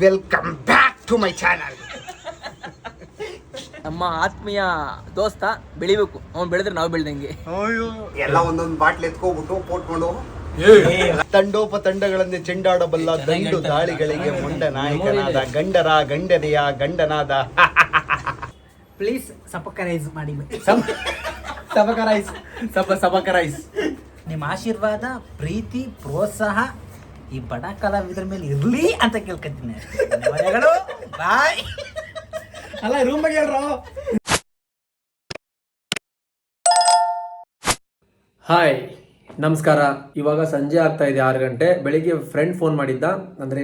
Welcome back to my channel. ನಮ್ಮ ಆತ್ಮೀಯ ದೋಸ್ತ ಬೆಳಿಬೇಕು, ಅವ್ನು ಬೆಳೆದ್ರೆ ನಾವು ಬೆಳ್ದಂಗೆ. ಎಲ್ಲ ಒಂದೊಂದು ಬಾಟ್ಲಿ ಎತ್ಕೋಬಿಟ್ಟು ಪೋಟ್ಕೊಂಡು ತಂಡೋಪತಂಡಗಳನ್ನೇ ಚೆಂಡಾಡಬಲ್ಲ ದಂಡು ದಾಳಿಗಳಿಗೆ ಮೊಂಡ ನಾಯಕನಾದ ಗಂಡರ ಗಂಡನೆಯ ಗಂಡನಾದ. ಪ್ಲೀಸ್ ಸಬಕರೈಸ್ ಮಾಡಿ, ಸಬಕರೈಸ್. ನಿಮ್ಮ ಆಶೀರ್ವಾದ, ಪ್ರೀತಿ, ಪ್ರೋತ್ಸಾಹ ಈ ಬಡ ಕಲಾವಿದರ ಮೇಲೆ ಇರ್ಲಿ ಅಂತ ಕೇಳ್ಕೊತೀನಿ. ಧನ್ಯವಾದಗಳು. ಬಾಯ್. ಅಲ್ಲ ರೂಮ್ ಬಗ್ಗೆ ಹೇಳ್ರೋ. ಹಾಯ್, ನಮಸ್ಕಾರ. ಇವಾಗ ಸಂಜೆ ಆಗ್ತಾ ಇದೆ 6 ಗಂಟೆ. ಬೆಳಿಗ್ಗೆ ಫ್ರೆಂಡ್ ಫೋನ್ ಮಾಡಿದ್ದ. ಅಂದರೆ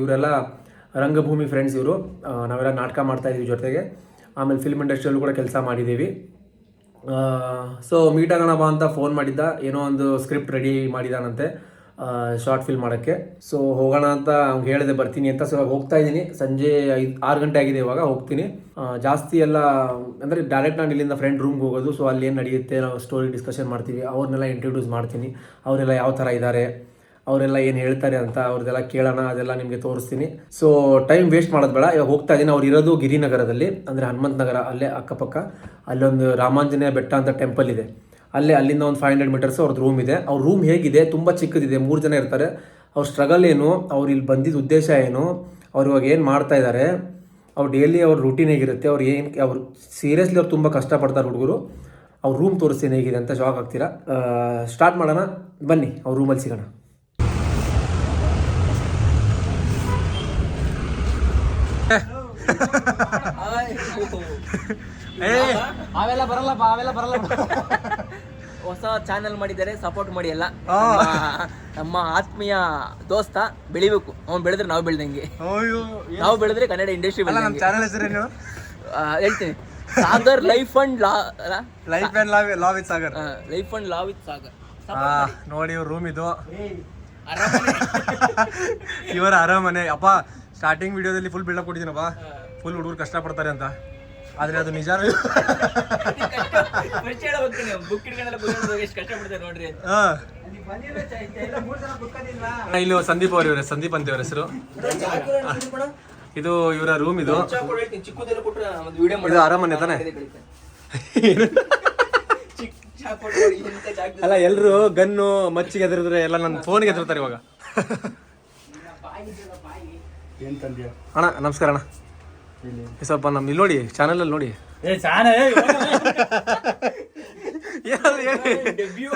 ಇವರೆಲ್ಲ ರಂಗಭೂಮಿ ಫ್ರೆಂಡ್ಸ್. ಇವರು ನಾವೆಲ್ಲ ನಾಟಕ ಮಾಡ್ತಾ ಇದೀವಿ ಜೊತೆಗೆ. ಆಮೇಲೆ ಫಿಲ್ಮ್ ಇಂಡಸ್ಟ್ರಿಯಲ್ಲೂ ಕೂಡ ಕೆಲಸ ಮಾಡಿದ್ದೀವಿ. ಸೊ ಮೀಟ್ ಆಗೋಣ ಬಾ ಅಂತ ಫೋನ್ ಮಾಡಿದ್ದ. ಏನೋ ಒಂದು ಸ್ಕ್ರಿಪ್ಟ್ ರೆಡಿ ಮಾಡಿದಾನಂತೆ ಶಾರ್ಟ್ ಫಿಲ್ಮ್ ಮಾಡೋಕ್ಕೆ. ಸೊ ಹೋಗೋಣ ಅಂತ ಅವ್ನಿಗೆ ಹೇಳಿದೆ ಬರ್ತೀನಿ ಅಂತ. ಸೊ ಇವಾಗ ಹೋಗ್ತಾ ಇದ್ದೀನಿ. ಸಂಜೆ 6 ಗಂಟೆ ಆಗಿದೆ, ಇವಾಗ ಹೋಗ್ತೀನಿ. ಜಾಸ್ತಿ ಎಲ್ಲ ಅಂದರೆ ಡೈರೆಕ್ಟ್ ನಾನು ಇಲ್ಲಿಂದ ಫ್ರೆಂಡ್ ರೂಮ್ಗೆ ಹೋಗೋದು. ಸೊ ಅಲ್ಲಿ ಏನು ನಡೆಯುತ್ತೆ, ನಾವು ಸ್ಟೋರಿ ಡಿಸ್ಕಷನ್ ಮಾಡ್ತೀವಿ. ಅವ್ರನ್ನೆಲ್ಲ ಇಂಟ್ರೊಡ್ಯೂಸ್ ಮಾಡ್ತೀನಿ. ಅವರೆಲ್ಲ ಯಾವ ಥರ ಇದ್ದಾರೆ, ಅವರೆಲ್ಲ ಏನು ಹೇಳ್ತಾರೆ ಅಂತ ಅವ್ರದ್ದೆಲ್ಲ ಕೇಳೋಣ. ಅದೆಲ್ಲ ನಿಮಗೆ ತೋರಿಸ್ತೀನಿ. ಸೊ ಟೈಮ್ ವೇಸ್ಟ್ ಮಾಡೋದು ಬೇಡ. ಇವಾಗ ಹೋಗ್ತಾ ಇದ್ದೀನಿ. ಅವ್ರು ಇರೋದು ಗಿರಿನಗರದಲ್ಲಿ, ಅಂದರೆ ಹನುಮಂತ ನಗರ, ಅಲ್ಲೇ ಅಕ್ಕಪಕ್ಕ. ಅಲ್ಲೊಂದು ರಾಮಾಂಜನೇಯ ಬೆಟ್ಟ ಅಂತ ಟೆಂಪಲ್ ಇದೆ. ಅಲ್ಲಿಂದ ಒಂದು 500 ಮೀಟರ್ಸ್ ಅವ್ರದ್ದು ರೂಮ್ ಇದೆ. ಅವ್ರ ರೂಮ್ ಹೇಗಿದೆ, ತುಂಬ ಚಿಕ್ಕದಿದೆ. 3 ಜನ ಇರ್ತಾರೆ. ಅವ್ರ ಸ್ಟ್ರಗಲ್ ಏನು, ಅವ್ರು ಇಲ್ಲಿ ಬಂದಿದ್ದ ಉದ್ದೇಶ ಏನು, ಅವ್ರು ಇವಾಗ ಏನು ಮಾಡ್ತಾ ಇದ್ದಾರೆ, ಅವ್ರು ಡೈಲಿ ಅವ್ರ ರೂಟೀನ್ ಹೇಗಿರುತ್ತೆ, ಅವ್ರು ಸೀರಿಯಸ್ಲಿ ಅವ್ರು ತುಂಬ ಕಷ್ಟಪಡ್ತಾರೆ ಹುಡುಗರು. ಅವ್ರ ರೂಮ್ ತೋರಿಸ್ತೀನಿ ಹೇಗಿದೆ ಅಂತ. ಶಾಕ್ ಆಗ್ತೀರಾ. ಸ್ಟಾರ್ಟ್ ಮಾಡೋಣ ಬನ್ನಿ, ಅವ್ರ ರೂಮಲ್ಲಿ ಸಿಗೋಣ. ಅವೆಲ್ಲ ಬರಲ್ಲ. ಹೊಸ ಚಾನೆಲ್ ಮಾಡಿದ್ದಾರೆ, ಸಪೋರ್ಟ್ ಮಾಡಿ ಎಲ್ಲ. ನಮ್ಮ ಆತ್ಮೀಯ ದೋಸ್ತ ಬೆಳಿಬೇಕು, ಅವ್ನು ಬೆಳೆದ್ರೆ ನಾವು ಬೆಳ್ದಂಗೆ. ನಾವು ಬೆಳೆದ್ರೆ ಕನ್ನಡ ಇಂಡಸ್ಟ್ರಿ ಹೇಳ್ತೀನಿ. Sagar life and law with Sagar. ನೋಡಿ ಇವ್ರ ರೂಮ್ ಇದು. ಇವರ ಅರಮನೆ. ಅಪ್ಪ ಸ್ಟಾರ್ಟಿಂಗ್ ವಿಡಿಯೋದಲ್ಲಿ ಫುಲ್ ಬಿಲ್ಡಪ್ ಕೊಟ್ಟಿದ್ದೀನಪ್ಪ. ಫುಲ್ ಹುಡುಗರು ಕಷ್ಟಪಡ್ತಾರೆ ಅಂತ. ಆದ್ರೆ ಅದು ನಿಜ. ಇಲ್ಲಿ ಸಂದೀಪ್ ಅವ್ರ ಸಂದೀಪ್ ಅಂತ ಇವ್ರ ಹೆಸರು. ಇದು ಇವರ ರೂಮ್. ಇದು ಅರಮನೆ ತಾನೆ. ಅಲ್ಲ, ಎಲ್ರು ಗನ್ನು ಮಚ್ಚಿಗೆ ಎದುರಿದ್ರೆ ಎಲ್ಲ ನನ್ನ ಫೋನ್ಗೆ ಎದುರ್ತಾರೆ ಇವಾಗ. ಅಣ್ಣ ನಮಸ್ಕಾರ ಅಣ್ಣ. ಸ್ವಲ್ಪ ನಮ್ಮ ಇಲ್ಲಿ ನೋಡಿ, ಚಾನಲಲ್ಲಿ ನೋಡಿ. ಡೆಬ್ಯೂ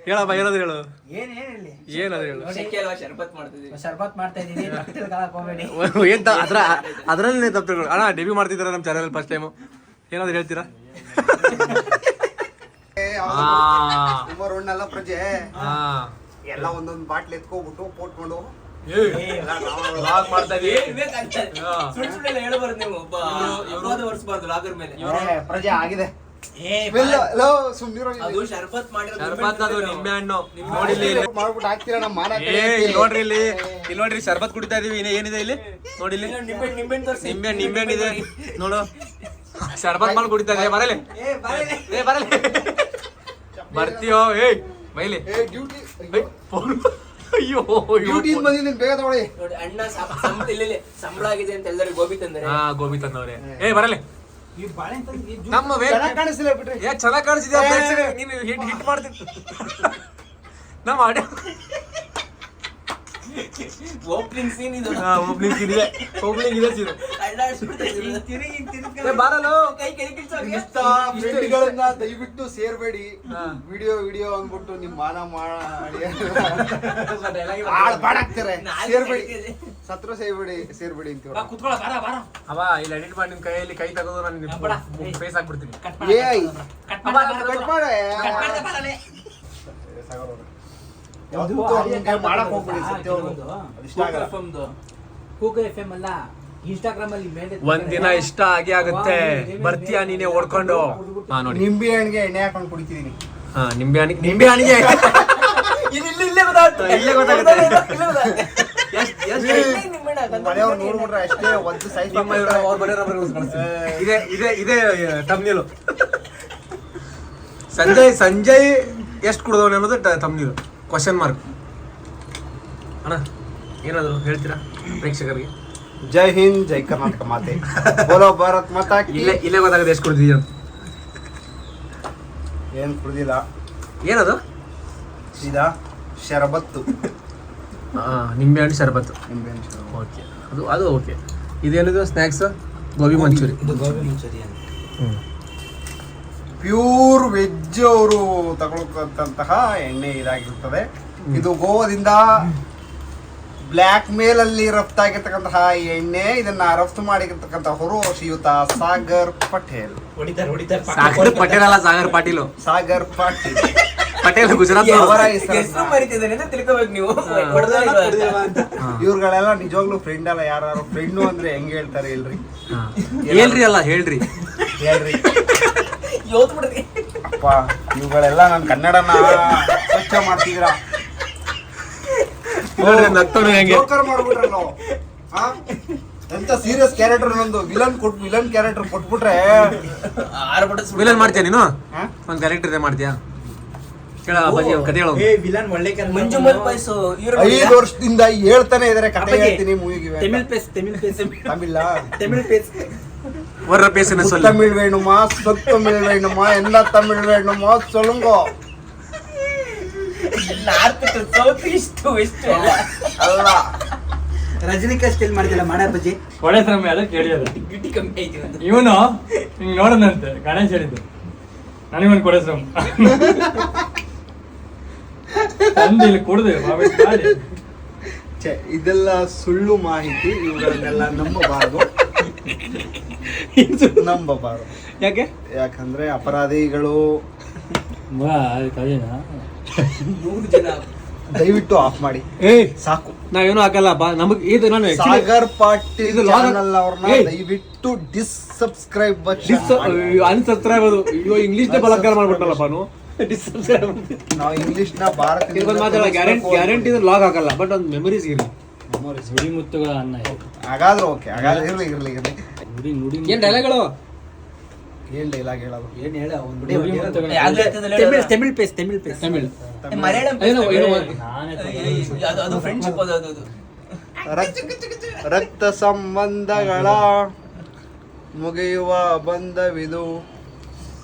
ಹೇಳಪ್ಪ, ಏನಾದ್ರು ಹೇಳು. ಏನಾದ್ರು ಹೇಳು. ಶರ್ಬತ್ ಮಾಡ್ತಾ ಇದೀನಿ. ಅದ್ರಲ್ಲಿ ತಪ್ಪು ಅಣ್ಣ. ಡೆಬ್ಯೂ ಮಾಡ್ತಿದ್ದೀರಾ ನಮ್ಮ ಚಾನಲ್ ಫಸ್ಟ್ ಟೈಮು. ಏನಾದ್ರು ಹೇಳ್ತೀರಾ? ಉಮರಣ್ಣಲ್ಲ ಪ್ರಜೆ ಎಲ್ಲ ಒಂದೊಂದು ಬಾಟ್ಲಿ ಎತ್ಕೋಬಿಟ್ಟು ಪೋಟ್ಕೊಂಡು ಪ್ರಜೆ ಆಗಿದೆ. ನಿಂಬೆ ಹಣ್ಣು ಮಾಡ್ಬಿಟ್ಟು ಹಾಕ್ತೀರಾ ನಮ್ಮ ಮಾನ. ನೋಡ್ರಿ ಇಲ್ಲಿ ನೋಡ್ರಿ, ಶರ್ಬತ್ ಕುಡಿತಾ ಇದೀವಿ. ಏನಿದೆ ಇಲ್ಲಿ ನೋಡಿ, ಇಲ್ಲಿ ನಿಂಬೆ ಹಣ್ಣಿದೆ ನೋಡು. ಶರ್ಬತ್ ಮಾಡಿ ಕುಡಿತಾ ಇದೆ. ಬರಲಿ ಬರ್ತೀಯೋ? ಬೈಲಿ. ಅಯ್ಯೋ ಬೇಗ ತಗೊಳ್ಳಿ. ಅಣ್ಣ ಸಂಬಳ ಆಗಿದೆ ಅಂತ ಎಲ್ಲರೂ ಗೋಬಿ ತಂದರೆ. ಗೋಬಿ ತಂದವ್ರೆ. ಬರಲಿ. ನಮ್ಮ ಕಾಣಿಸ್ತಿಲ್ಲ ಬಿಟ್ರಿ. ಚೆನ್ನಾಗಿ ಕಾಣಿಸಿದ್ಯಾ? ನೀನು ಹಿಟ್ ಮಾಡ್ತೀನಿ ನಮ್ಮ ಆಡಿಯೋ. ಓಪನಿಂಗ್ ಸೀನ್ ಇದು. ಓಪನಿಂಗ್ ಇದೆ ಸೀನು. ಬಾರಲು ಫ್ರೆಂಡ್ಗಳನ್ನ ದಯವಿಟ್ಟು ಸೇರ್ಬೇಡಿ. ವಿಡಿಯೋ ಅಂದ್ಬಿಟ್ಟು ನಿಮ್ ಮಾನ ಮಾಡಾಕ್ತಾರೆ. ಸೇರ್ಬೇಡಿ, ಸತ್ರ ಸೇರ್ಬೇಡಿ ಅಂತ. ಅವ ಇಲ್ಲಿ ಎಡಿಟ್ ಮಾಡಿ ನಿಮ್ ಕೈಯಲ್ಲಿ ಕೈ ತಗೋದು ನಾನು ಫೇಸ್ ಹಾಕ್ಬಿಡ್ತೀನಿ. ಮಾಡಕ್ ಹೋಗ್ಬೇಡಿ. ಒಂದಿನ ಇಷ್ಟ ಆಗೇ ಆಗುತ್ತೆ. ಬರ್ತೀಯಾ ನೀನೆ ಓಡ್ಕೊಂಡು? ನೋಡಿ, ನಿಂಬೆ ಹಣ್ಣಿಗೆ ಎಣ್ಣೆ ಹಾಕೊಂಡು ಕುಡಿತಿದೀನಿ. ನಿಂಬೆ ಹಣ್ಣಿಗೆ ಇಲ್ಲೇ ಗೊತ್ತಾಗುತ್ತೆ. ಮನೆಯವ್ರು ನೋಡ್ಬಿಟ್ರೆ ಅಷ್ಟೇ ಒಂದು ಸೈಜ್ ಇದೇ ತಮ್ನೇಲು. ಸಂಜಯ್ ಎಷ್ಟು ಕುಡ್ದವನೆ ಅನ್ನೋದು ತಮ್ಮನಿರು ಕ್ವಶನ್ ಮಾರ್ಕ್. ಅಣ್ಣ ಏನಾದ್ರು ಹೇಳ್ತೀರಾ ಪ್ರೇಕ್ಷಕರಿಗೆ? ಜೈ ಹಿಂದ್, ಜೈ ಕರ್ನಾಟಕ ಮಾತೆ, ಬೋಲೋ ಭಾರತ್ ಮಾತಾ ಕಿ. ಇಲ್ಲೇ ಗೊತ್ತಾಗದೆ ಎಷ್ಟು ಕುಡ್ದಿದ್ಯಾ ಅಂತ. ಏನ್ ಕುಡ್ದಿಲ್ಲ, ಏನದು? ಸೀದಾ ಶರಬತ್ತು, ನಿಂಬೆ ಹಣ್ಣು ಶರಬತ್ತು. ನಿಂಬೆಹಣ್ಣು ಶರಬತ್ತು. ಓಕೆ, ಅದು ಓಕೆ. ಇದೇನಿದು ಸ್ನ್ಯಾಕ್ಸ್? ಗೋಬಿ ಮಂಚೂರಿ. ಇದು ಗೋಬಿ ಮಂಚೂರಿ ಅಂತ. ಪ್ಯೂರ್ ವೆಜ್ ಅವರು ತಗೊಳ್ತಕ್ಕಂತಹ ಎಣ್ಣೆ ಇದಾಗಿರ್ತದೆ. ಇದು ಗೋವಾದಿಂದ ಬ್ಲ್ಯಾಕ್ ಮೇಲ್ ಅಲ್ಲಿ ರಫ್ತಾಗಿರ್ತಕ್ಕಂತಹ ಈ ಎಣ್ಣೆ. ಇದನ್ನ ರಫ್ತು ಮಾಡಿರ್ತಕ್ಕಂಥವರು ಶ್ರೀಯುತ ಸಾಗರ್ ಪಟೇಲ್. ಸಾಗರ್ ಪಟೇಲ್ ಅಲ್ಲ, ಸಾಗರ್ ಪಾಟೀಲ್. ಸಾಗರ್ ಪಾಟೀಲ್ ಪಟೇಲ್ ಗುಜರಾತ್ ಅವರ ಹೆಸರು ಮರಿತಿದ್ದಾರೆ ಅಂತ ತಿಳ್ಕೊಬೇಕು ನೀವು. ಇವ್ರುಗಳೆಲ್ಲ ನಿಜವಾಗ್ಲೂ ಫ್ರೆಂಡ್ ಅಲ್ಲ. ಯಾರು ಫ್ರೆಂಡು ಅಂದ್ರೆ ಹೆಂಗ್ ಹೇಳ್ತಾರೆ ಇಲ್ರಿ? ಹೇಳ್ರಿ ಅಲ್ಲ ಹೇಳ್ರಿ ಹೇಳ್ರಿ ಯೋತ್ಬಿಡ್ರಿ. ಅಪ್ಪ, ಇವುಗಳೆಲ್ಲ ನನ್ ಕನ್ನಡನ ಸ್ವಚ್ಛ ಮಾಡ್ತಿದ್ರ. ಜೋಕರ್ ಮಾಡ್ಬಿಟ್ರಲ್ಲ. ಎಂತ ಸೀರಿಯಸ್ ಕ್ಯಾರೆಕ್ಟರ್ ನಂದು. ವಿಲನ್ ಕ್ಯಾರೆಕ್ಟರ್ ಕೊಟ್ಬಿಟ್ರೆ ವಿಲನ್ ಮಾಡ್ತೀಯ ನೀನು? ಹಾ? ಒಂದ್ ಕ್ಯಾರೆಕ್ಟರ್ ಇದೆ ಮಾಡ್ತೀಯಾ? ಕೇಳ ಅಪ್ಪಾಜಿ, ಒಂದ್ ಕತೆ ಹೇಳೋ. ವಿಲನ್ ಒಳ್ಳೆ ಮಂಜು ಮಲ್ಪಾಯ್ಸು 5 ವರ್ಷದಿಂದ ಹೇಳ್ತಾನೆ ಇದಾರೆ ಕತೆ ಹೇಳ್ತೀನಿ ಮೂವಿಗೆ. ತಮಿಳ್ ವರ್ರ ಪೇಸನ ಸೊಲ್ಲ. தமிழ் வேணுமா, சொத்தமிழ் வேணுமா, என்ன தமிழ் வேணுமா சொல்லுங்க. ನಾರ್ತ್ ಟು ಸೌತ್ ಇಷ್ಟು ಅಲ್ಲ, ರಜನಿಕಾಂತ್ ಸ್ಟೈಲ್ ಮಾಡಿದಿಲ್ಲ ಮಾಡ ಬಜ್ಜಿ. ಒಳ್ಳೆ ಸಮಯ ಅದ ಕೇಳಿಯೋದು. ಗಿಟ್ಟಿ ಕಮ್ಮಿ ಐತಿ ಅಂತ. ಇವನು ಹಿಂಗ್ ನೋಡೋದಂತೆ ಗಣೇಶ್ ಹೇಳಿದ್ದು, ನನಗೊಂದು ಕೊಡೆ ಶ್ರಮ ತಂದು ಇಲ್ಲಿ ಕುಡ್ದು ಇದೆಲ್ಲ ಸುಳ್ಳು ಮಾಹಿತಿ. ಇವುಗಳನ್ನೆಲ್ಲ ನಂಬಬಾರದು. ಯಾಕೆ? ಯಾಕಂದ್ರೆ ಅಪರಾಧಿಗಳು. 100 ಜನ ದಯವಿಟ್ಟು ಆಫ್ ಮಾಡಿ ಸಾಕು. ನಾವೇನು ಹಾಕಲ್ಲಪ್ಪ. ನಮಗ್ ಇದು ನಾನು ಸಾಗರ್ ಪಾಟೀಲ್ ಇದು ಲಾಗ್ ಚಾನಲ್ ಅವ್ರನ್ನ ದಯವಿಟ್ಟು ಡಿಸ್ಸಬ್ಸ್ಕ್ರೈಬ್ ಅನ್ಸಬ್ಸ್ಕ್ರೈಬ್ ಅದು. ಅಯ್ಯೋ ಇಂಗ್ಲಿಷ್ ನೇ ಬಲತ್ಕಾರ ಮಾಡ್ಬಿಟ್ಟಲ್ಲಪ್ಪ ನಾವು. ಡಿಸ್ಸಬ್ಸ್ಕ್ರೈಬ್ ನಾವು ಇಂಗ್ಲಿಷ್ ನ ಭಾರತ ಗ್ಯಾರಂಟಿ ಲಾಗ್ ಹಾಕಲ್ಲ, ಬಟ್ ಒಂದು ಮೆಮೊರೀಸ್ ಇರಲಿ. ಮುತ್ತುಗಳ ಅನ್ನ ಹಾಗಾದ್ರೆ ಓಕೆ. ಹಾಗಾದ್ರೆ ಇರ್ಲಿ. ಏನ್ ಡೈಲಾಗ್ಗಳು? ಏನ್ ಡೈಲಾಗ್ ಹೇಳೋದು? ಏನ್ ಹೇಳ ತಮಿಳ್ ಪೇಸ್ ತಮಿಳ್ ಮಲಯಾಳಂ ಏನೋ ಅದು ಫ್ರೆಂಡ್ಶಿಪ್ ಅದು ರಕ್ತ ಸಂಬಂಧಗಳ ಮುಗಿಯುವ ಬಂಧವಿದು.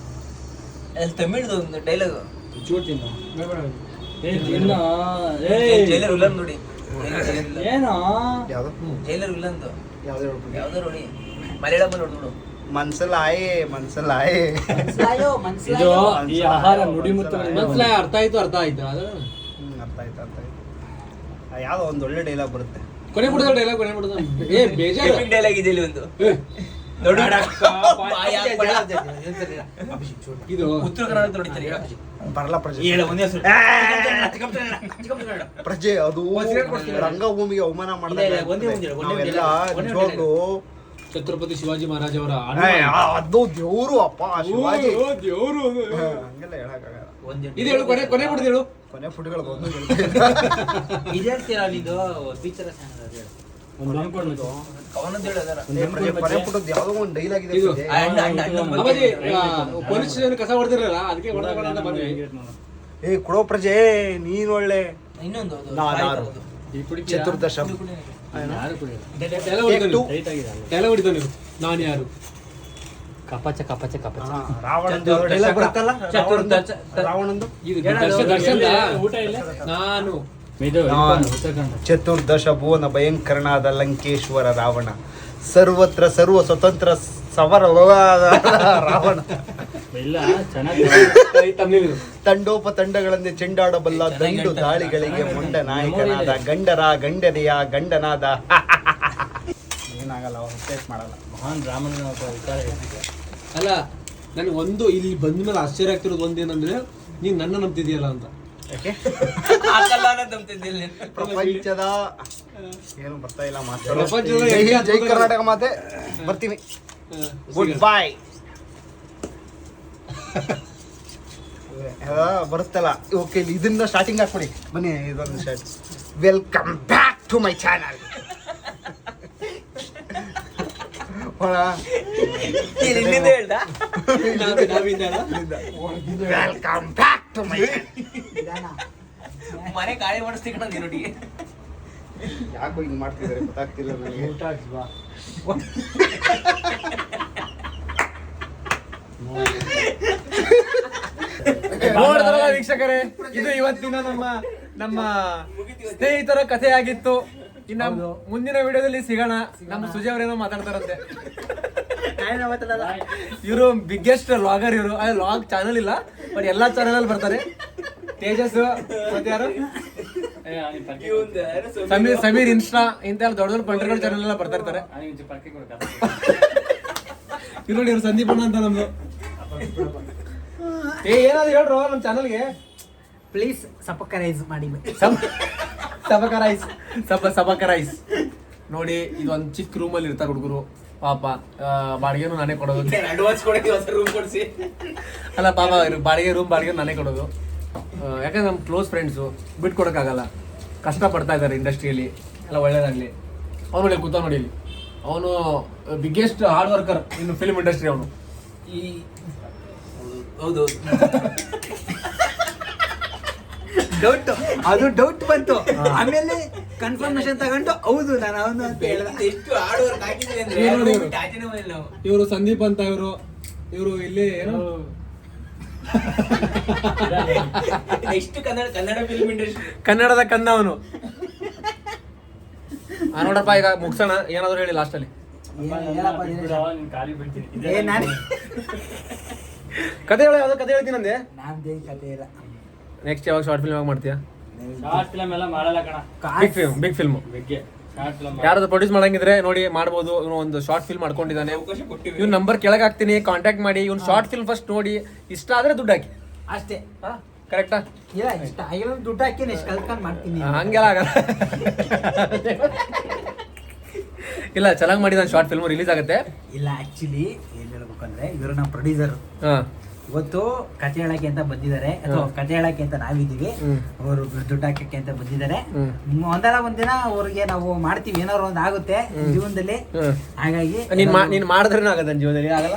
ಅಲ್ಲಿ ತಮಿಳ್ದು ಒಂದು ಡೈಲಾಗ್. ಜೈಲರ್ ವಿಲನ್ ನೋಡಿ. ಏನೋ ಯಾವ್ದು ಜೈಲರ್ ವಿಲನ್ದು ಯಾವ್ದು ಹೇಳ್ಬಿಡಿ. ಯಾವ್ದೋ ನೋಡಿ, ಮಲಯಾಳಂ ನೋಡು. ಮನ್ಸಲಾಯೇ ಇದು ಈ ಆಹಾರ ನುಡಿಮುತ್ತುಗಳ ಮನ್ಸಲ ಅರ್ಥ ಆಯ್ತು ಅದು ಅರ್ಥ ಆಯ್ತು. ಯಾವ್ದೋ ಒಂದು ಒಳ್ಳೆ ಡೈಲಾಗ್ ಬರುತ್ತೆ. ಕೊನೆ ಬಿಡದ ಡೈಲಾಗ್ ಕೊನೆ ಬಿಡದ. ಏ ಬೇಜಾರು ಡೈಲಾಗ್ ಇದೆ ಇಲ್ಲಿ ಒಂದು ನೋಡಿ. ಇದು ಉತ್ತರ ಕನ್ನಡ ನೋಡಿತಾರೆ. ಬರಲ್ಲ ಪ್ರಜೆ ಅದು ರಂಗಭೂಮಿಗೆ ಅವಮಾನ ಮಾಡಿದಾಗ ನಿಜವಾಗ್ಲೂ ಛತ್ರಪತಿ ಶಿವಾಜಿ ಮಹಾರಾಜ್ ಅವರ ಅದು ದೇವ್ರು ಅಪ್ಪ ಶಿವಾಜಿ. ದೇವರು ಹಂಗೆಲ್ಲ ಹೇಳಕ್ಕಾಗಲ್ಲ. ಇದು ಹೇಳು, ಕೊನೆ ಬಿಡ್ದೇಳು. ಕೊನೆ ಫುಡ್ಗಳು ಇದು ಹೇಳ್ತೀರಾ ನೀನು ಟೀಚರ್ ಕವನದ್ದು ಹೇಳೋದಾರ. ಕೊನೆ ಫುಡ್ ಯಾವ್ದೋ ಒಂದು ಡೈಲಾಗ್ ಇದೆ. ಇದು ಅಪ್ಪಾಜಿ, ಪೊಲೀಸ್ ಸ್ಟೇಷನ್ ಕಸ ಹೊಡೆದಿರಲ್ಲ, ಅದಕ್ಕೆ ಹೊಡೆದ ಅಂತ ಬಂದ್ವಿ. ಏ ಕೊಡೋ ಪ್ರಜೆ, ನೀನ್ ಒಳ್ಳೆ ಇನ್ನೊಂದು ನಾನಾರು ಚತುರ್ದಶ ಡೈಲಾಗ್ ಹೊಡಿತಾವ ನೀವು. ನಾನು ಯಾರು? ಕಪಚ ರಾವಣಂದು ಇದು ದರ್ಶನ ಊಟ ಇಲ್ಲ. ನಾನು ಚತುರ್ದಶ ಭುವನ ಭಯಂಕರನಾದ ಲಂಕೇಶ್ವರ ರಾವಣ, ಸರ್ವತ್ರ ಸರ್ವ ಸ್ವತಂತ್ರ ಸವರ ರಾವಣ, ಇಲ್ಲ ಚೆನ್ನಾಗಿ ತಂಡೋಪತಂಡಗಳನ್ನೇ ಚೆಂಡಾಡಬಲ್ಲ ದಂಡು ದಾಳಿಗಳಿಗೆ ಮೊಂಡ ನಾಯಕನಾದ ಗಂಡರ ಗಂಡನೆಯ ಗಂಡನಾದ. ಏನಾಗಲ್ಲ, ಅವ್ರು ರಿಪ್ಲೇಸ್ ಮಾಡಲ್ಲ. ಮಹಾನ್ ರಾಮನ ವಿಚಾರ ಹೇಳ್ತಿದ್ದೆ. ಅಲ್ಲ, ನನಗೆ ಒಂದು ಇಲ್ಲಿ ಬಂದ ಮೇಲೆ ಆಶ್ಚರ್ಯ ಆಗ್ತಿರೋದು ಒಂದೇನಂದ್ರೆ ನೀನ್ ನನ್ನ ನಂಬ್ತಿದೀಯಲ್ಲ ಅಂತ. ಪ್ರಪಂಚದ ಏನು ಬರ್ತಾ ಇಲ್ಲ ಮಾತಾಡೋ. ಪ್ರಪಂಚದ ಜೈ ಕರ್ನಾಟಕ ಮಾತೆ. ಬರ್ತೀನಿ. Good bye. ಬರುತ್ತಲ್ಲ. ಓಕೆ, ಇದನ್ನ ಸ್ಟಾರ್ಟಿಂಗ್ ಹಾಕ್ಬಿಡಿ. ಬನ್ನಿ, ಇದೊಂದು short. Welcome back to my channel. ಇಲ್ಲಿಂದ ಹೇಳ್ದ ವೆಲ್ಕಮ್ ಬ್ಯಾಕ್ ಟು ಮೈ ಮನೆ ಗಾಳಿ ಮಾಡಿಸ್ತೀವಿ ಕಣ ನೀನೊಟ್ಟಿಗೆ. ಯಾಕೋ ಹಿಂಗ್ ಮಾಡ್ತಿದ್ದಾರೆ ಗೊತ್ತಾಗ್ತಿಲ್ಲ ನನಗೆ. ನೋಡಿದ್ರಲ್ಲ ವೀಕ್ಷಕರೇ, ಇದು ಇವತ್ತಿನ ನಮ್ಮ ಸ್ನೇಹಿತರ ಕಥೆ ಆಗಿತ್ತು. ಇನ್ನ ಮುಂದಿನ ವಿಡಿಯೋದಲ್ಲಿ ಸಿಗೋಣ. ನಮ್ಮ ಸುಜಯ್ ಅವರೇನೋ ಮಾತಾಡ್ತಾರಂತೆ. ಇವರು ಬಿಗ್ಗೆಸ್ಟ್ ಲಾಗರ್. ಇವರು ಲಾಗ್ ಚಾನಲ್ ಇಲ್ಲ, ಬಟ್ ಎಲ್ಲಾ ಚಾನಲ್ ಅಲ್ಲಿ ಬರ್ತಾರೆ. ತೇಜಸ್ ಮತ್ತೆ ಯಾರು ಸಮೀರ್ ಇನ್ಸ್ಟಾ ಇಂತ ದೊಡ್ಡ ದೊಡ್ಡ ಪಂಡ್ರಿಗಳ ಚಾನಲ್ ಎಲ್ಲ ಬರ್ತಾ ಇರ್ತಾರೆ. ಇವ್ರು ನೋಡಿ, ಇವ್ರು ಸಂದೀಪ್ ಅಣ್ಣ ಅಂತ ನಮ್ದು. ಏನಾದ್ರು ಹೇಳ್ರು ನಮ್ಮ ಚಾನಲ್ಗೆ. ಪ್ಲೀಸ್ ಸಬ್ಸ್ಕ್ರೈಬ್ ಮಾಡಿ. ಸಬಕರೈಸ್ ನೋಡಿ. ಇದೊಂದು ಚಿಕ್ಕ ರೂಮಲ್ಲಿ ಇರ್ತಾರೆ ಹುಡುಗರು ಪಾಪ. ಬಾಡಿಗೆನು ನಾನೇ ಕೊಡೋದು. ಅಡ್ವಾನ್ಸ್ ಕೊಡಕ್ಕೆ ರೂಮ್ ಕೊಡಿಸಿ. ಅಲ್ಲ ಪಾಪ, ಬಾಡಿಗೆ ನಾನೇ ಕೊಡೋದು. ಯಾಕಂದ್ರೆ ನಮ್ಮ ಕ್ಲೋಸ್ ಫ್ರೆಂಡ್ಸು, ಬಿಟ್ಕೊಡೋಕ್ಕಾಗಲ್ಲ. ಕಷ್ಟ ಪಡ್ತಾ ಇದ್ದಾರೆ ಇಂಡಸ್ಟ್ರಿಯಲ್ಲಿ ಎಲ್ಲ. ಒಳ್ಳೇದಾಗಲಿ. ಅವ್ನು ನೋಡಿ ಕೂತ ನೋಡಿ, ಅವನು ಬಿಗ್ಗೆಸ್ಟ್ ಹಾರ್ಡ್ ವರ್ಕರ್ ಇನ್ನು ಫಿಲ್ಮ್ ಇಂಡಸ್ಟ್ರಿ. ಅವನು ಹೌದು ಡೌಟ್ ಬಂತು. ಆಮೇಲೆ ಕನ್ಫರ್ಮೇಶನ್ ತಗೊಂಡು ಹೌದು ನಾನು ಅವನು ಅಂತ ಹೇಳಿದ. ಎಷ್ಟು ಹಾರ್ಡ್ ವರ್ಕ್ ಹಾಕಿದ್ವಿ ಅಂದ್ರೆ ಟಾಟಿನ ಮೇಲೆ ನಾವು. ಇವರು ಸಂದೀಪ್ ಅಂತ. ಇವರು ಇಲ್ಲಿ ಏನೋ ಎಷ್ಟು ಕನ್ನಡ ಫಿಲ್ಮ್ ಇಂಡಸ್ಟ್ರಿ, ಕನ್ನಡದ ಕನ್ನ ಅವನು. ನೋಡಪ್ಪ, ಈಗ ಮುಗ್ಸೋಣ. ಏನಾದ್ರು ಹೇಳಿ ಲಾಸ್ಟ್ ಅಲ್ಲಿ ಖಾಲಿ ಬಿಡ್ತೀನಿ. ಕತೆ ಹೇಳ. ಯಾವ್ದೋ ಕತೆ ಹೇಳ್ತೀನಿ ಅಂದೆ. ನಾನ್ದೇನ್ ಕತೆ ಇಲ್ಲ. ನೆಕ್ಸ್ಟ್ ಯಾವಾಗ ಶಾರ್ಟ್ ಫಿಲ್ಮ್ ಯಾವಾಗ ಮಾಡ್ತೀಯಾ? ಶಾರ್ಟ್ ಫಿಲಮ್ ಎಲ್ಲ ಮಾಡಲ್ಲ ಕಣ. ಬಿಗ್ ಫಿಲ್ಮ್ ಬಗ್ಗೆ ಶಾರ್ಟ್ ಫಿಲಮ್ ಯಾರಾದ್ರು ಪ್ರೊಡ್ಯೂಸ್ ಮಾಡಂಗಿದ್ರೆ ನೋಡಿ ಮಾಡ್ಬೋದು. ಇವನು ಒಂದು ಶಾರ್ಟ್ ಫಿಲ್ಮ್ ಮಾಡ್ಕೊಂಡಿದ್ದಾನೆ. ಇವ್ನ ನಂಬರ್ ಕೆಳಗೆ ಹಾಕ್ತೀನಿ, ಕಾಂಟ್ಯಾಕ್ಟ್ ಮಾಡಿ. ಇವ್ನು ಶಾರ್ಟ್ ಫಿಲ್ಮ್ ಫಸ್ಟ್ ನೋಡಿ, ಇಷ್ಟ ಆದ್ರೆ ದುಡ್ಡು ಹಾಕಿ. ಅಷ್ಟೇ. ಕರೆಕ್ಟಾ? ಇಲ್ಲ, ಇಷ್ಟ ಆಗಿಲ್ಲ ದುಡ್ಡು ಹಾಕಿ ಎಷ್ಟು ಕಲ್ತ್ಕೊಂಡ್ ಮಾಡ್ತೀನಿ. ಹಂಗೆಲ್ಲ ಆಗಲ್ಲ. ಇಲ್ಲ, ಚೆನ್ನಾಗಿ ಮಾಡಿದಾನೆ. ಶಾರ್ಟ್ ಫಿಲ್ಮ್ ರಿಲೀಸ್ ಆಗುತ್ತೆ. ಇಲ್ಲ, ಆಕ್ಚುಲಿ ಏನ್ ಹೇಳ್ಬೇಕಂದ್ರೆ ಇವರು ನಮ್ಮ ಪ್ರೊಡ್ಯೂಸರ್. ಹಾ, ಇವತ್ತು ಕತೆ ಹೇಳಕ್ಕೆ ಅಂತ ಬಂದಿದ್ದಾರೆ, ಅಥವಾ ಕತೆ ಹೇಳಕ್ಕೆ ಅಂತ ನಾವಿದ್ದೀವಿ. ಅವರು ದುಡ್ಡು ಹಾಕಕ್ಕೆ ಅಂತ ಬಂದಿದ್ದಾರೆ. ಒಂದಲ್ಲ ಒಂದಿನ ಅವ್ರಿಗೆ ನಾವು ಮಾಡ್ತೀವಿ, ಏನಾದ್ರು ಒಂದು ಆಗುತ್ತೆ ಜೀವನದಲ್ಲಿ. ಹಾಗಾಗಿ ನೀನ್ ಮಾಡಿದ್ರೇನು ಆಗದ ಜೀವನದಲ್ಲಿ? ಆಗಲ್ಲ.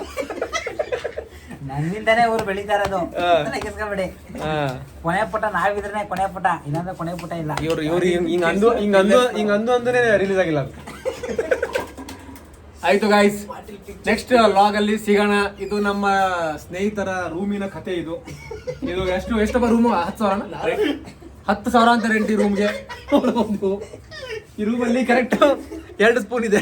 ನನ್ನಿಂದಾನೇ ಅವ್ರು ಬೆಳೀತಾ ಇರೋದು. ಕೆಸ್ಕೊಬೇಡಿ. ಕೊನೆ ಪುಟ ನಾವಿದ್ರೆ ಕೊನೆ ಪುಟ, ಇಲ್ಲಾಂದ್ರೆ ಕೊನೆ ಪುಟ ಇಲ್ಲ. ಇವ್ರು ಹಿಂಗಂದು ಅಂತಾನೆ ರಿಲೀಸ್ ಆಗಿಲ್ಲ. ಆಯ್ತು ಗಾಯ್ಸ್, ನೆಕ್ಸ್ಟ್ ಲಾಗ್ ಅಲ್ಲಿ ಸಿಗೋಣ. ಇದು ನಮ್ಮ ಸ್ನೇಹಿತರ ರೂಮಿನ ಕತೆ. ಇದು ಎಷ್ಟು ರೂಮು? 10,000 10,000 ಅಂತ ರೆಂಟ್ ಈ ರೂಮ್ಗೆ. ಈ ರೂಮಲ್ಲಿ ಕರೆಕ್ಟ್ 2 ಸ್ಪೂನ್ ಇದೆ.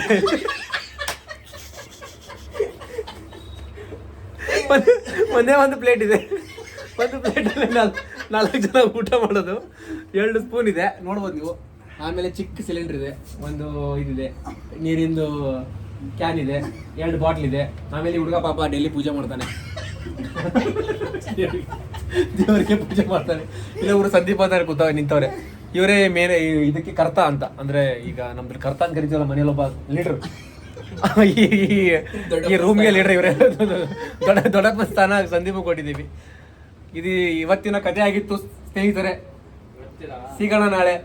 ಒಂದೇ ಒಂದು ಪ್ಲೇಟ್ ಇದೆ. ಒಂದು ಪ್ಲೇಟಲ್ಲಿ 4 ಜನ ಊಟ ಮಾಡೋದು. 2 ಸ್ಪೂನ್ ಇದೆ, ನೋಡ್ಬೋದು ನೀವು. ಆಮೇಲೆ ಚಿಕ್ಕ ಸಿಲಿಂಡರ್ ಇದೆ, ಒಂದು ಇದಿದೆ, ನೀರಿಂದು ಕ್ಯಾನ್ ಇದೆ, 2 ಬಾಟ್ಲ್ ಇದೆ. ಆಮೇಲೆ ಹುಡುಗ ಪಾಪ ಡೈಲಿ ಪೂಜೆ ಮಾಡ್ತಾನೆ, ದೇವರಿಗೆ ಪೂಜೆ ಮಾಡ್ತಾನೆ. ಇಲ್ಲ, ಇವರು ಸಂದೀಪ್ ಅಂತ ಕೂತಾವೆ ನಿಂತವ್ರೆ. ಇವರೇ ಮೇನೆ ಇದಕ್ಕೆ ಕರ್ತ ಅಂತ. ಅಂದ್ರೆ ಈಗ ನಮ್ದು ಕರ್ತ ಅಂತ ಕರಿತೀವಲ್ಲ ಮನೇಲಿ, ಒಬ್ಬ ಲೀಡರ್. ಈ ರೂಮ್ಗೆ ಲೀಡರ್ ಇವರೇ. ದೊಡ್ಡಪ್ಪ ಸ್ಥಾನ ಸಂದೀಪ್ ಕೊಟ್ಟಿದ್ದೀವಿ. ಇದು ಇವತ್ತಿನ ಕಥೆ ಆಗಿತ್ತು ಸ್ನೇಹಿತರೆ. ಸಿಗೋಣ ನಾಳೆ.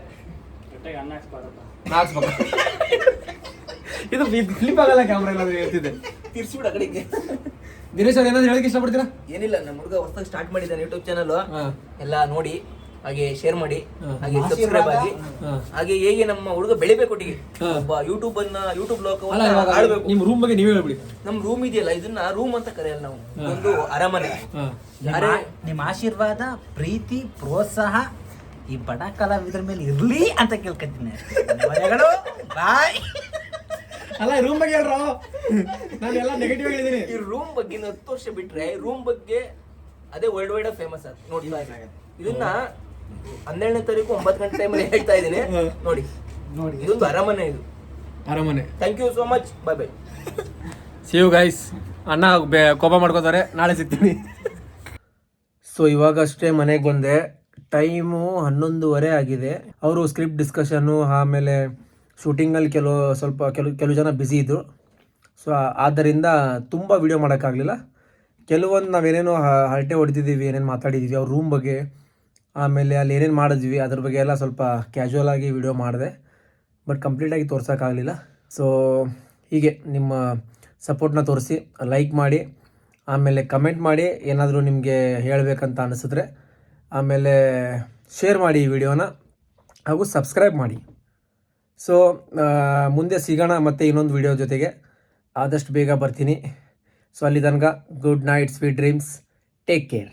ಇದು ಕ್ಲಿಪ್ ಆಗಲ್ಲ, ಕ್ಯಾಮ್ರಾ ಏನಾದ್ರು ಹೇಳ್ತಿದ್ದೆ. ತಿರ್ಸ್ಬಿಡ ಕಡೆಗೆ. ದಿನೇಶ್ ಅವ್ರು ಏನಾದ್ರು ಹೇಳಕ್ ಇಷ್ಟಪಡ್ತೀರಾ? ಏನಿಲ್ಲ, ನಮ್ಮ ಹುಡುಗ ಹೊಸದಾಗಿ ಸ್ಟಾರ್ಟ್ ಮಾಡಿದ್ದಾನೆ ಯೂಟ್ಯೂಬ್ ಚಾನಲ್. ಎಲ್ಲ ನೋಡಿ, ಹಾಗೆ ಶೇರ್ ಮಾಡಿ, ಹಾಗೆ ಸಬ್ಸ್ಕ್ರೈಬ್ ಆಗಿ. ಹಾಗೆ ಹೇಗೆ ನಮ್ಮ ಹುಡುಗ ಬೆಳಿಬೇಕು, ಒಟ್ಟಿಗೆ ಒಬ್ಬ ಯೂಟ್ಯೂಬ್ ಲೋಕವನ್ನ ಆಳ್ಬೇಕು. ನಿಮ್ ರೂಮ್ ಬಗ್ಗೆ ನೀವೇ ಹೇಳ್ಬಿಡಿ. ನಮ್ ರೂಮ್ ಇದೆಯಲ್ಲ, ಇದನ್ನ ರೂಮ್ ಅಂತ ಕರೆಯಲ್ಲ ನಾವು, ಒಂದು ಅರಮನೆ. ನಿಮ್ಮ ಆಶೀರ್ವಾದ, ಪ್ರೀತಿ, ಪ್ರೋತ್ಸಾಹ ಈ ಬಡ ಕಲಾವಿದ್ರ ಮೇಲೆ ಇರ್ಲಿ ಅಂತ ಕೇಳ್ಕೊತೀನಿ. ಧನ್ಯವಾದಗಳು. ಬಾಯ್. ಅಲ್ಲ, ರೂಮ್ ಬಗ್ಗೆ ಹೇಳ್ರೋ. ನಾನು ಎಲ್ಲ ನೆಗೆಟಿವ್ ಹೇಳಿದ್ದೀನಿ. ಈ ರೂಮ್ ಬಗ್ಗೆ 10 ವರ್ಷ ಬಿಟ್ರೆ ರೂಮ್ ಬಗ್ಗೆ ಅದೇ ವರ್ಲ್ಡ್ ವೈಡ್ ಫೇಮಸ್ ಅದು. ನೋಡ್ತಾ ಇದ್ದೀನಿ ಇದನ್ನ 12ನೇ ತಾರೀಕು 9 ಗಂಟೆ ಟೈಮಲ್ಲಿ ಹೇಳ್ತಾ ಇದ್ದೀನಿ. ನೋಡಿ, ಇದೊಂದು ಅರಮನೆ. ಇದು ಅರಮನೆ. Thank you so much. Bye bye. See you guys. ಅಣ್ಣ ಕೋಪ ಮಾಡ್ಕೋತಾರೆ, ನಾಳೆ ಸಿಗ್ತೀನಿ. ಸೊ ಇವಾಗಷ್ಟೇ ಮನೆಗೆ ಬಂದೆ. ಟೈಮು 11:30 ಆಗಿದೆ. ಅವರು ಸ್ಕ್ರಿಪ್ಟ್ ಡಿಸ್ಕಷನ್ನು, ಆಮೇಲೆ ಶೂಟಿಂಗಲ್ಲಿ ಕೆಲವು ಜನ ಬ್ಯುಸಿ ಇದ್ದರು. ಸೊ ಆದ್ದರಿಂದ ತುಂಬ ವೀಡಿಯೋ ಮಾಡೋಕ್ಕಾಗಲಿಲ್ಲ. ಕೆಲವೊಂದು ನಾವೇನೇನೋ ಹರಟೆ ಹೊಡಿತಿದ್ದೀವಿ, ಏನೇನು ಮಾತಾಡಿದ್ದೀವಿ ಅವ್ರ ರೂಮ್ ಬಗ್ಗೆ, ಆಮೇಲೆ ಅಲ್ಲಿ ಏನೇನು ಮಾಡಿದ್ವಿ ಅದ್ರ ಬಗ್ಗೆ ಎಲ್ಲ ಸ್ವಲ್ಪ ಕ್ಯಾಶುವಲ್ ಆಗಿ ವೀಡಿಯೋ ಮಾಡಿದೆ. ಬಟ್ ಕಂಪ್ಲೀಟಾಗಿ ತೋರ್ಸೋಕ್ಕಾಗಲಿಲ್ಲ. ಸೊ ಹೀಗೆ ನಿಮ್ಮ ಸಪೋರ್ಟ್ನ ತೋರಿಸಿ, ಲೈಕ್ ಮಾಡಿ, ಆಮೇಲೆ ಕಮೆಂಟ್ ಮಾಡಿ ಏನಾದರೂ ನಿಮಗೆ ಹೇಳಬೇಕಂತ ಅನಿಸಿದ್ರೆ. ಆಮೇಲೆ ಶೇರ್ ಮಾಡಿ ಈ ವಿಡಿಯೋನ ಹಾಗೂ ಸಬ್ಸ್ಕ್ರೈಬ್ ಮಾಡಿ. ಸೊ ಮುಂದೆ ಸಿಗೋಣ ಮತ್ತೆ ಇನ್ನೊಂದು ವಿಡಿಯೋ ಜೊತೆಗೆ. ಆದಷ್ಟು ಬೇಗ ಬರ್ತೀನಿ. ಸೊ ಅಲ್ಲಿ ತನಕ good night, sweet dreams, take care.